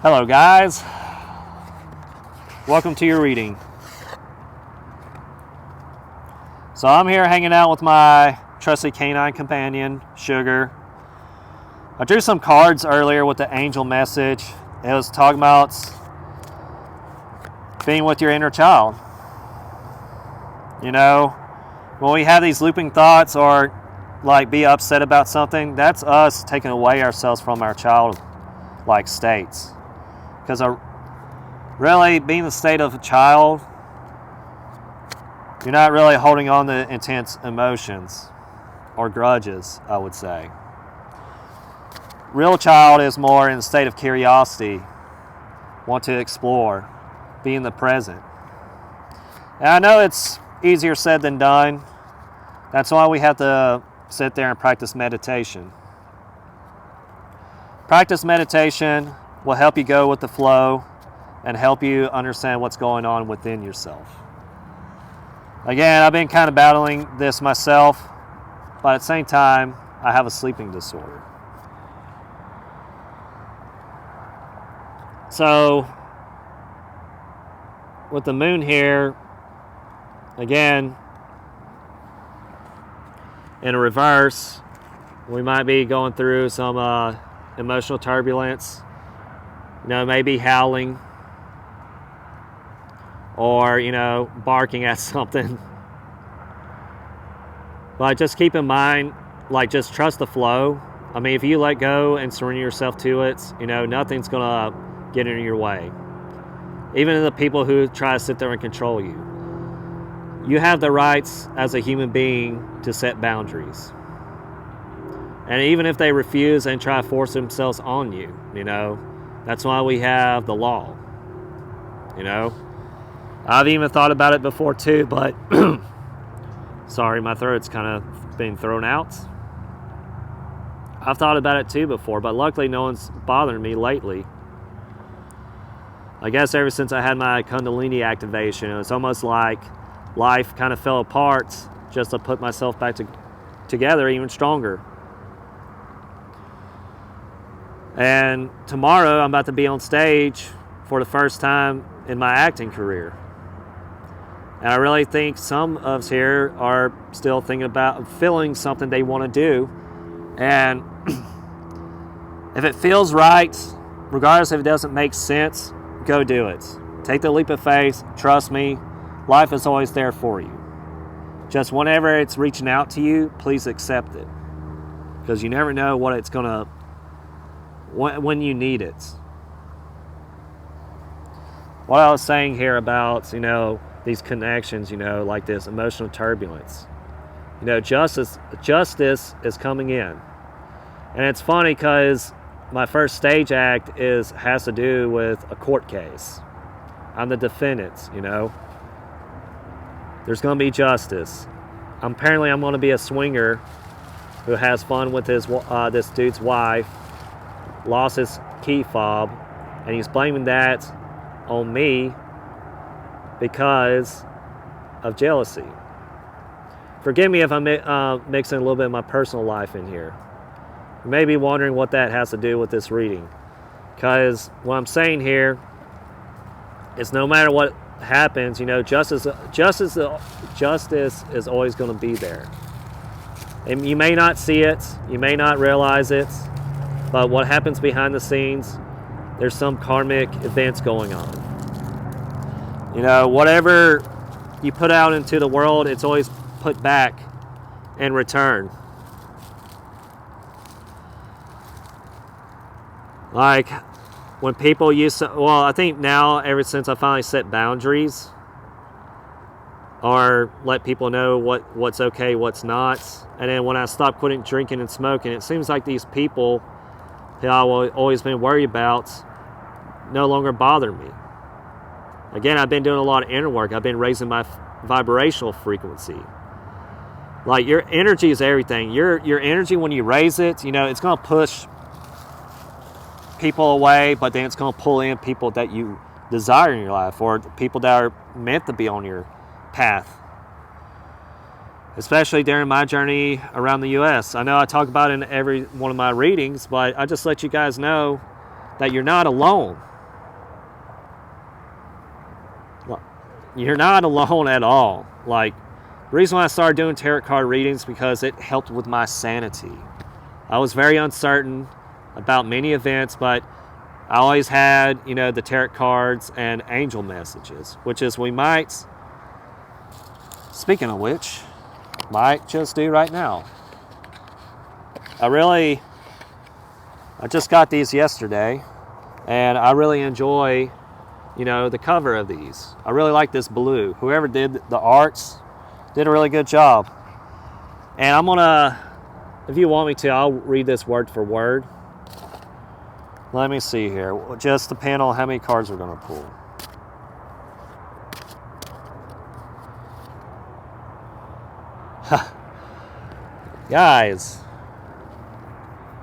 Hello guys, welcome to your reading. So I'm here hanging out with my trusty canine companion, Sugar. I drew some cards earlier with the angel message. It was talking about being with your inner child. You know, when we have these looping thoughts or like be upset about something, that's us taking away ourselves from our childlike states. Because really, being the state of a child, you're not really holding on to intense emotions or grudges, I would say. Real child is more in a state of curiosity, want to explore, be in the present. And I know it's easier said than done. That's why we have to sit there and practice meditation. Practice meditation will help you go with the flow and help you understand what's going on within yourself. Again, I've been kind of battling this myself, but at the same time, I have a sleeping disorder. So, with the moon here, again, in a reverse, we might be going through some emotional turbulence. You know, maybe howling or, you know, barking at something. But just keep in mind, like, just trust the flow. I mean, if you let go and surrender yourself to it, you know, nothing's going to get in your way. Even the people who try to sit there and control you. You have the rights as a human being to set boundaries. And even if they refuse and try to force themselves on you, you know, that's why we have the law. You know, I've even thought about it before too, but sorry, my throat's kind of been thrown out. I've thought about it too before, but luckily no one's bothering me lately. I guess ever since I had my Kundalini activation, it was almost like life kind of fell apart just to put myself back together even stronger. And tomorrow I'm about to be on stage for the first time in my acting career. And I really think some of us here are still thinking about feeling something they want to do. And if it feels right, regardless if it doesn't make sense, go do it. Take the leap of faith. Trust me, life is always there for you. Just whenever it's reaching out to you, please accept it. Because you never know what it's going to when you need it. What I was saying here about, you know, these connections, you know, like this emotional turbulence. You know, justice is coming in. And it's funny because my first stage act has to do with a court case. I'm the defendant, you know. There's going to be justice. Apparently I'm going to be a swinger who has fun with this dude's wife. Lost his key fob, and he's blaming that on me because of jealousy. Forgive me if I'm mixing a little bit of my personal life in here. You may be wondering what that has to do with this reading, because what I'm saying here is no matter what happens, you know, justice is always going to be there. And you may not see it, you may not realize it, but what happens behind the scenes, there's some karmic events going on. You know, whatever you put out into the world, it's always put back in return. Like, when people used to, well, I think now, ever since I finally set boundaries, or let people know what's okay, what's not, and then when I stopped quitting drinking and smoking, it seems like these people who I've always been worried about no longer bother me. Again, I've been doing a lot of inner work. I've been raising my vibrational frequency. Like, your energy is everything. Your energy, when you raise it, you know, it's going to push people away, but then it's going to pull in people that you desire in your life, or people that are meant to be on your path. Especially during my journey around the U.S. I know I talk about it in every one of my readings, but I just let you guys know that you're not alone. you're not alone at all. Like, the reason why I started doing tarot card readings because it helped with my sanity. I was very uncertain about many events, but I always had, you know, the tarot cards and angel messages, which is we might, speaking of which, might just do right now. I just got these yesterday, and I really enjoy, you know, the cover of these. I really like this blue. Whoever did the arts did a really good job. And I'm gonna, if you want me to, I'll read this word for word. Let me see here. Just depend on how many cards we're gonna pull. Guys,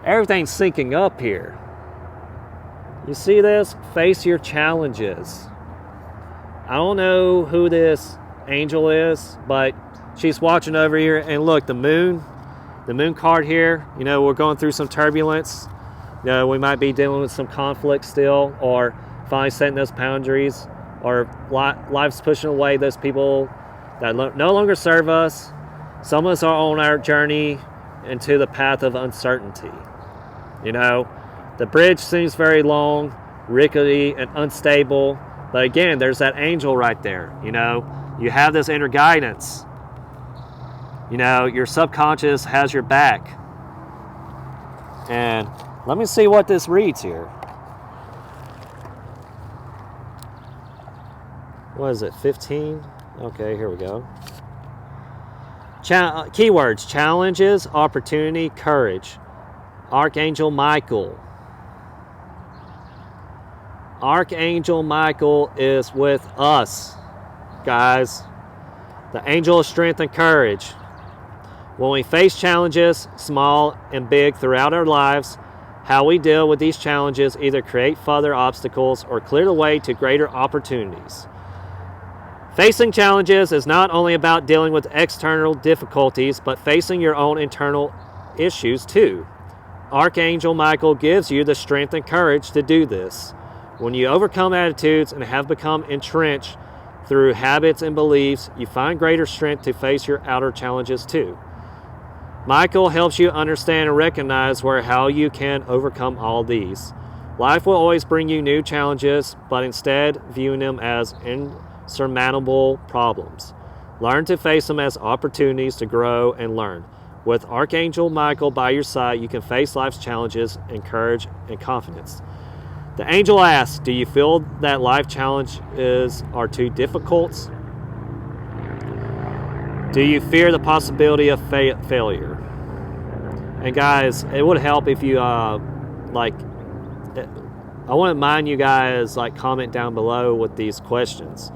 everything's syncing up here. You see this? Face your challenges. I don't know who this angel is, but she's watching over here. And look, the moon card here, you know, we're going through some turbulence. You know, we might be dealing with some conflict still, or finally setting those boundaries, or life's pushing away those people that no longer serve us. Some of us are on our journey into the path of uncertainty. You know, the bridge seems very long, rickety, and unstable. But again, there's that angel right there. You know, you have this inner guidance. You know, your subconscious has your back. And let me see what this reads here. What is it, 15? Okay, here we go. Keywords: challenges, opportunity, courage. Archangel Michael. Archangel Michael is with us, guys. The angel of strength and courage. When we face challenges, small and big, throughout our lives, how we deal with these challenges either create further obstacles or clear the way to greater opportunities. Facing challenges is not only about dealing with external difficulties, but facing your own internal issues too. Archangel Michael gives you the strength and courage to do this. When you overcome attitudes and have become entrenched through habits and beliefs, you find greater strength to face your outer challenges too. Michael helps you understand and recognize how you can overcome all these. Life will always bring you new challenges, but instead viewing them as insurmountable problems. Learn to face them as opportunities to grow and learn. With Archangel Michael by your side, you can face life's challenges in courage and confidence. The angel asks, do you feel that life challenges are too difficult? Do you fear the possibility of failure? And guys, it would help if you, I wouldn't mind you guys, comment down below with these questions.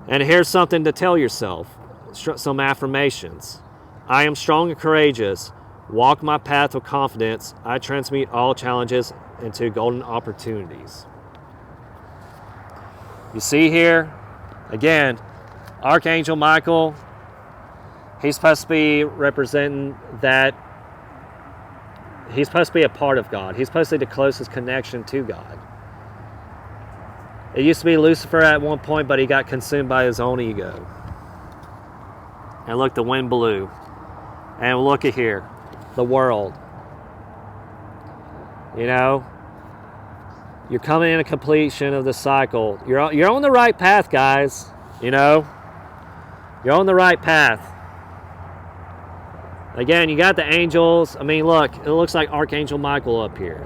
And here's something to tell yourself, some affirmations. I am strong and courageous. Walk my path with confidence. I transmute all challenges into golden opportunities. You see here, again, Archangel Michael, he's supposed to be representing that, he's supposed to be a part of God. He's supposed to be the closest connection to God. It used to be Lucifer at one point, but he got consumed by his own ego. And look, the wind blew. And look at here, the world. You know, you're coming in a completion of the cycle. You're on the right path, guys. You know, you're on the right path. Again, you got the angels. I mean, look, it looks like Archangel Michael up here.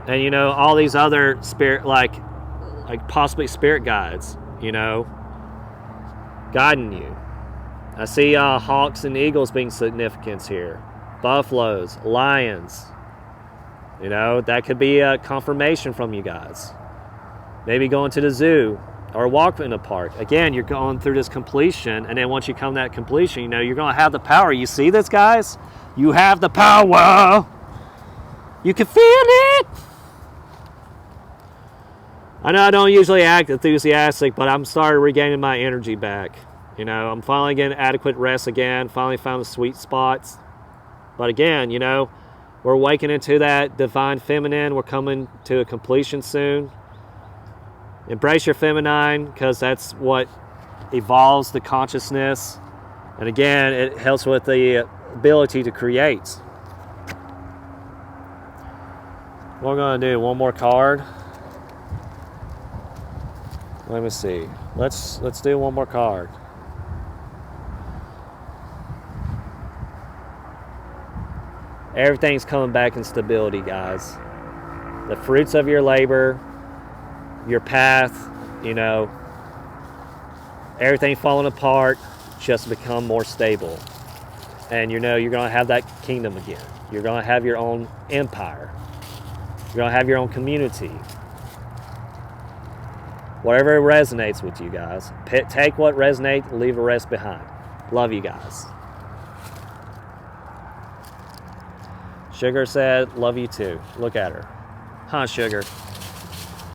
And, you know, all these other spirit, like possibly spirit guides, you know, guiding you. I see hawks and eagles being significant here. Buffaloes, lions. You know, that could be a confirmation from you guys. Maybe going to the zoo or walk in the park. Again, you're going through this completion, and then once you come to that completion, you know, you're going to have the power. You see this, guys? You have the power. You can feel it. I know I don't usually act enthusiastic, but I'm starting regaining my energy back. You know, I'm finally getting adequate rest again, finally found the sweet spots. But again, you know, we're waking into that divine feminine. We're coming to a completion soon. Embrace your feminine, because that's what evolves the consciousness. And again, it helps with the ability to create. What we're going to do, one more card. Let me see. Let's do one more card. Everything's coming back in stability, guys. The fruits of your labor, your path, you know, everything falling apart, just become more stable. And you know, you're going to have that kingdom again. You're going to have your own empire. You're going to have your own community. Whatever resonates with you guys. Take what resonates, leave the rest behind. Love you guys. Sugar said, love you too. Look at her. Huh, Sugar?